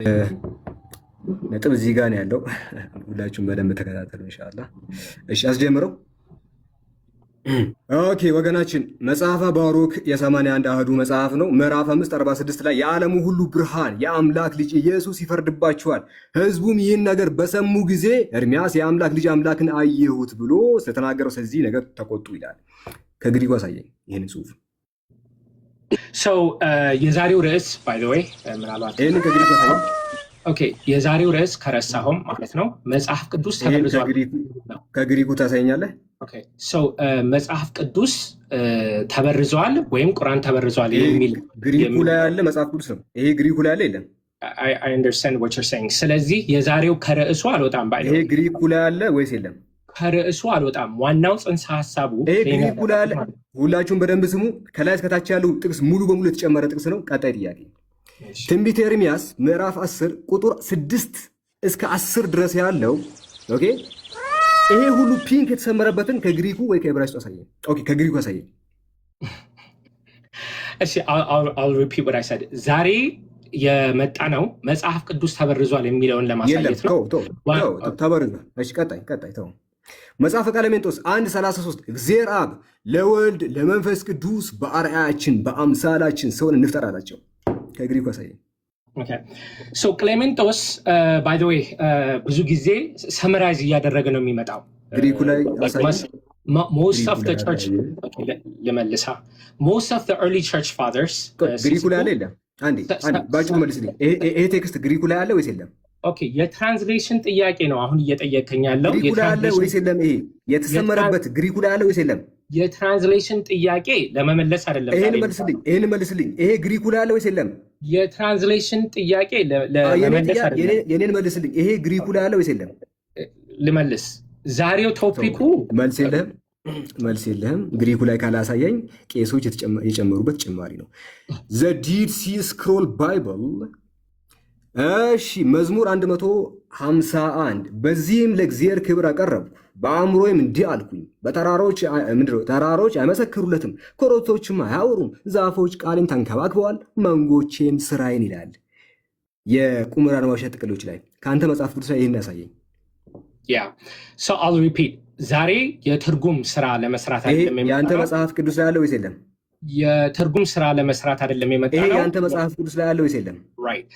ነጥብ እዚህ ጋር ነው ያለው። ሁላችሁም በደንብ ተከታተሉ ኢንሻአላህ። እሺ አስጀምረው። ኦኬ ወገናችን መጽሐፈ ባሩክ የ81 አህዱ መጽሐፍ ነው። ምዕራፍ 5:46 ላይ የዓለሙ ሁሉ ብርሃን የአምላክ ልጅ ኢየሱስ ይፈርድባቸዋል፣ ሕዝቡም ይህን ነገር በሰሙ ጊዜ ኤርምያስ የአምላክ ልጅ አምላክን አየሁት ብሎ ስለተናገረው ስለዚህ ነገር ተቆጡ ይላል። ከግሪኩ አሳየኝ ይህን ጽሑፍ። የዛሬው ርዕስ ባይ ዘ ዌይ ምናልባት ይህንን ከግሪኩ አሳየኝ። ኦኬ የዛሬው ርዕስ ከረሳሁም ማለት ነው መጽሐፍ ቅዱስ ተበርዟል። ከግሪኩ ታሳየኛለህ? ኦኬ መጽሐፍ ቅዱስ ተበርዟል ወይም ቁርአን ተበርዟል የሚል ግሪኩ ላይ ያለ መጽሐፍ ቅዱስ ነው። ይሄ ግሪኩ ላይ ያለ የለም። I understand what you're saying። ስለዚህ የዛሬው ከርዕሱ አልወጣም ባይ ይሄ ግሪኩ ላይ ያለ ወይስ የለም? ከርዕሱ አልወጣም። ዋናው ጽንሰ ሐሳቡ ይሄ ግሪኩ ላይ ያለ። ሁላችሁም በደንብ ስሙ። ከላይ እስከታች ያለው ጥቅስ ሙሉ በሙሉ የተጨመረ ጥቅስ ነው። ቀጣይ ጥያቄ ትንቢተ ኤርምያስ ምዕራፍ 10 ቁጥር 6 እስከ 10 ድረስ ያለው ኦኬ። ይሄ ሁሉ ፒንክ የተሰመረበትን ከግሪኩ ወይ ከዕብራይስጡ አሳየኝ። ኦኬ ከግሪኩ አሳየኝ። እሺ I'll repeat what I said። ዛሬ የመጣ ነው መጽሐፍ ቅዱስ ተበርዟል የሚለውን ለማሳየት ነው። ተበርዟል። እሺ ቀጣይ ተው። መጽሐፈ ቀለሜንጦስ 1:33 እግዚአብሔር አብ ለወልድ ለመንፈስ ቅዱስ በአርአያችን በአምሳላችን ሰውን እንፍጠር አላቸው። ከግሪኩ አሳየኝ። ክሌሜንጦስ ባይ ዘ ዌይ ብዙ ጊዜ ሰመራይዝ እያደረገ ነው የሚመጣው። ግሪኩ ላይ most of the church ለመልሳ most of the early church fathers ግሪኩ ላይ አለ የለም? አንዴ ባጭሩ መልስልኝ። ይሄ ቴክስት ግሪኩ ላይ አለ ወይስ የለም? ኦኬ የትራንስሌሽን ጥያቄ ነው አሁን እየጠየቀኝ ያለው። ግሪኩ ላይ አለ ወይስ የለም? ይሄ የተሰመረበት ግሪኩ ላይ አለ ወይስ የለም? የትራንስሌሽን ጥያቄ ለመመለስ አይደለም። ይሄን መልስልኝ። ይሄ ግሪኩ ላይ አለ ወይስ የለም? የትራንስሌሽን ጥያቄ ለመመለስ አይደለም። የኔን መልስልኝ። ይሄ ግሪኩ ላይ አለ ወይስ የለም? ልመልስ። ዛሬው ቶፒኩ መልስ የለህም። ግሪኩ ላይ ካላሳየኝ ቄሶች የጨመሩበት ጭማሪ ነው። ዘ ዲድ ሲ ስክሮል ባይብል። እሺ መዝሙር 151 በዚህም ለእግዚአብሔር ክብር አቀረብኩ፣ በአእምሮዬም እንዲህ አልኩኝ፣ ተራሮች አይመሰክሩለትም፣ ኮረብቶችም አያወሩም፣ ዛፎች ቃሌን ተንከባክበዋል፣ መንጎቼም ስራዬን ይላል። የቁምራን ዋሻ ጥቅሎች ላይ ከአንተ መጽሐፍ ቅዱስ ላይ ይህን ያሳየኝ። I'll repeat። ዛሬ የትርጉም ስራ ለመስራት አይደለም የመጣው። የአንተ መጽሐፍ ቅዱስ ላይ አለ ወይስ የለም? የትርጉም ስራ ለመስራት አይደለም የመጣ ነው። ይሄ የአንተ መጽሐፍ ቅዱስ ላይ አለ ወይስ የለም? ራይት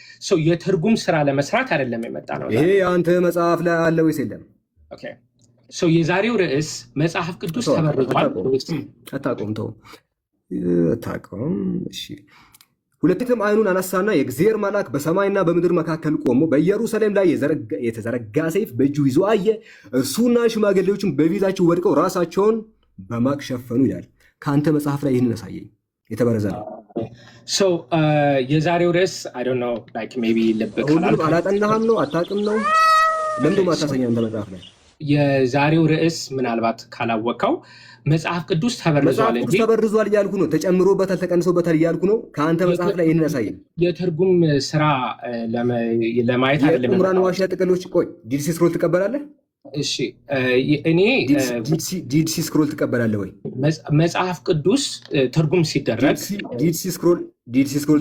የትርጉም ስራ ለመስራት አይደለም የመጣ ነው። ይሄ የአንተ መጽሐፍ ላይ አለ ወይስ የለም? ኦኬ የዛሬው ርዕስ መጽሐፍ ቅዱስ ተበርዟል። አታውቀውም? እሺ ሁለትም አይኑን አነሳና የእግዚአብሔር መልአክ በሰማይና በምድር መካከል ቆሞ በኢየሩሳሌም ላይ የተዘረጋ ሰይፍ በእጁ ይዞ አየ። እርሱና ሽማግሌዎችም በፊታቸው ወድቀው ራሳቸውን በማቅ ሸፈኑ ይላል። ከአንተ መጽሐፍ ላይ ይህንን አሳየኝ። የተበረዘ ነው። የዛሬው ርዕስ አላጠናህም ነው? አታውቅም ነው? ለምንድን ነው አታሳየኝ? አንተ መጽሐፍ ላይ የዛሬው ርዕስ ምናልባት ካላወቀው መጽሐፍ ቅዱስ ተበርዟል እንጂ ተበርዟል እያልኩ ነው። ተጨምሮበታል፣ ተቀንሶበታል እያልኩ ነው። ከአንተ መጽሐፍ ላይ ይህንን ያሳየኝ። የትርጉም ስራ ለማየት አይደለም። ቁምራን ዋሻ ጥቅሎች። ቆይ ዲድሲ ስክሮል ትቀበላለህ? እሺ እኔ ዲድሲ ስክሮል ትቀበላለህ ወይ? መጽሐፍ ቅዱስ ትርጉም ሲደረግ ዲድሲ ስክሮል